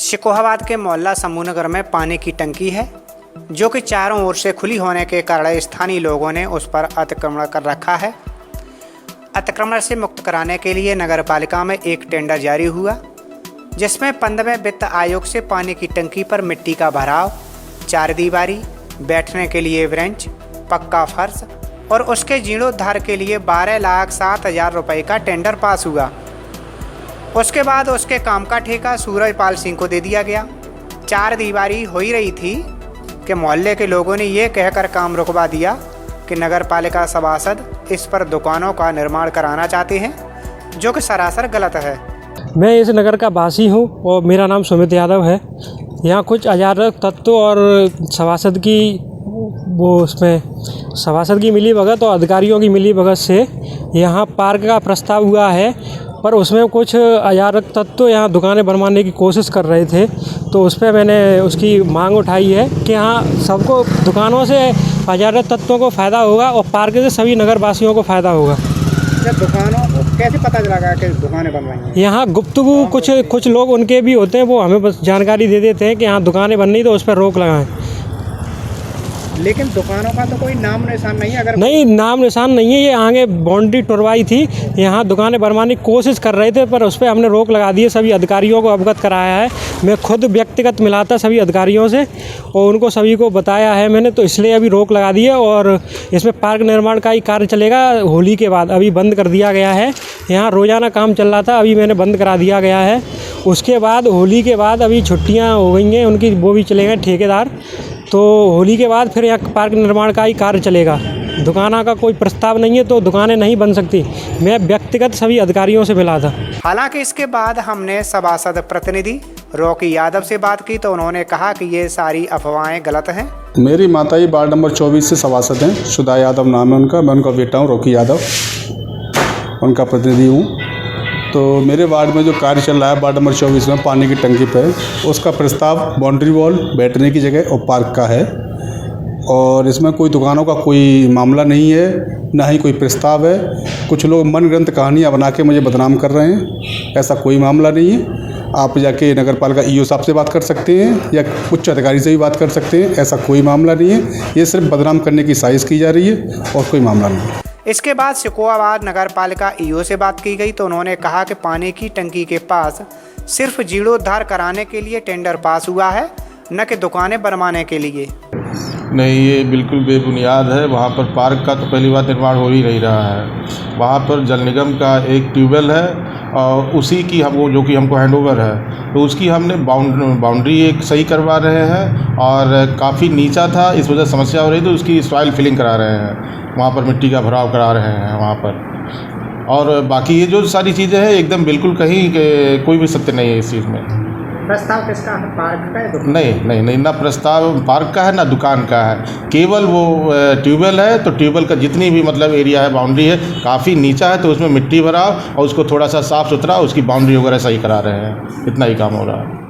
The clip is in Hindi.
शिकोहाबाद के मोहल्ला समूहनगर में पानी की टंकी है जो कि चारों ओर से खुली होने के कारण स्थानीय लोगों ने उस पर अतिक्रमण कर रखा है। अतिक्रमण से मुक्त कराने के लिए नगर पालिका में एक टेंडर जारी हुआ जिसमें 15वें वित्त आयोग से पानी की टंकी पर मिट्टी का भराव, चार दीवारी, बैठने के लिए बेंच, पक्का फर्श और उसके जीर्णोद्धार के लिए 12,07,000 रुपये का टेंडर पास हुआ। उसके बाद उसके काम का ठेका सूरजपाल सिंह को दे दिया गया। चार दीवारी हो ही रही थी कि मोहल्ले के लोगों ने ये कहकर काम रुकवा दिया कि नगर पालिका सभासद इस पर दुकानों का निर्माण कराना चाहते हैं, जो कि सरासर गलत है। मैं इस नगर का वासी हूँ और मेरा नाम सुमित यादव है। यहाँ कुछ अराजक तत्व और सभासद की मिलीभगत और अधिकारियों की मिलीभगत से यहाँ पार्क का प्रस्ताव हुआ है, पर उसमें कुछ अराजक तत्व यहाँ दुकानें बनवाने की कोशिश कर रहे थे। तो उस पर मैंने उसकी मांग उठाई है कि यहाँ सबको दुकानों से अराजक तत्वों को फ़ायदा होगा और पार्क से सभी नगरवासियों को फ़ायदा होगा। दुकानों कैसे पता चला कि दुकानें बनवाएंगे? यहाँ गुप्तगू कुछ लोग उनके भी होते हैं, वो हमें बस जानकारी दे देते हैं कि यहाँ दुकानें बन रही तो उस पर रोक लगाएं। लेकिन दुकानों का तो कोई नाम निशान नहीं है। नहीं, नाम निशान नहीं है। ये आगे बाउंड्री टुरवाई थी, यहाँ दुकानें बनवाने की कोशिश कर रहे थे, पर उस पर हमने रोक लगा दी है। सभी अधिकारियों को अवगत कराया है। मैं खुद व्यक्तिगत मिला था सभी अधिकारियों से और उनको सभी को बताया है मैंने, तो इसलिए अभी रोक लगा दी है। और इसमें पार्क निर्माण का ही कार्य चलेगा होली के बाद। अभी बंद कर दिया गया है। यहाँ रोज़ाना काम चल रहा था, अभी मैंने बंद करा दिया गया है। उसके बाद होली के बाद अभी छुट्टियाँ हो गई हैं उनकी, वो भी चलेंगे ठेकेदार। तो होली के बाद फिर यहाँ पार्क निर्माण का ही कार्य चलेगा। दुकानों का कोई प्रस्ताव नहीं है तो दुकानें नहीं बन सकती। मैं व्यक्तिगत सभी अधिकारियों से मिला था। हालांकि इसके बाद हमने सभासद प्रतिनिधि रॉकी यादव से बात की तो उन्होंने कहा कि ये सारी अफवाहें गलत हैं। मेरी माताजी वार्ड नंबर 24 से सभासद हैं। सुधा यादव नाम है उनका। मैं उनका बेटा हूँ रॉकी यादव, उनका प्रतिनिधि हूँ। तो मेरे वार्ड में जो कार्य चल रहा है वार्ड नंबर 24 में पानी की टंकी पर, उसका प्रस्ताव बाउंड्री वॉल, बैठने की जगह और पार्क का है। और इसमें कोई दुकानों का कोई मामला नहीं है, ना ही कोई प्रस्ताव है। कुछ लोग मनगढ़ंत कहानियाँ बना के मुझे बदनाम कर रहे हैं। ऐसा कोई मामला नहीं है। आप जाके नगर पालिका ईओ साहब से बात कर सकते हैं या उच्च अधिकारी से भी बात कर सकते हैं। ऐसा कोई मामला नहीं है। ये सिर्फ बदनाम करने की साजिश की जा रही है और कोई मामला नहीं है। इसके बाद शिकोहाबाद नगर पालिका ईओ से बात की गई तो उन्होंने कहा कि पानी की टंकी के पास सिर्फ जीर्णोद्धार कराने के लिए टेंडर पास हुआ है, न कि दुकानें बनवाने के लिए। नहीं, ये बिल्कुल बेबुनियाद है। वहाँ पर पार्क का तो पहली बार निर्माण हो ही नहीं रहा है। वहाँ पर जल निगम का एक ट्यूबवेल है और उसी की जो कि हमको हैंडओवर है, तो उसकी हमने बाउंड्री एक सही करवा रहे हैं और काफ़ी नीचा था, इस वजह से समस्या हो रही थी। उसकी सॉइल फिलिंग करा रहे हैं, वहाँ पर मिट्टी का भराव करा रहे हैं वहाँ पर। और बाकी ये जो सारी चीज़ें हैं एकदम बिल्कुल कहीं कोई भी सत्य नहीं है इस चीज़ में। प्रस्ताव किसका है? पार्क का है? नहीं, ना प्रस्ताव पार्क का है ना दुकान का है। केवल वो ट्यूबवेल है, तो ट्यूबवेल का जितनी भी मतलब एरिया है, बाउंड्री है, काफ़ी नीचा है, तो उसमें मिट्टी भरा और उसको थोड़ा सा साफ़ सुथरा उसकी बाउंड्री वगैरह सही करा रहे हैं। इतना ही काम हो रहा है।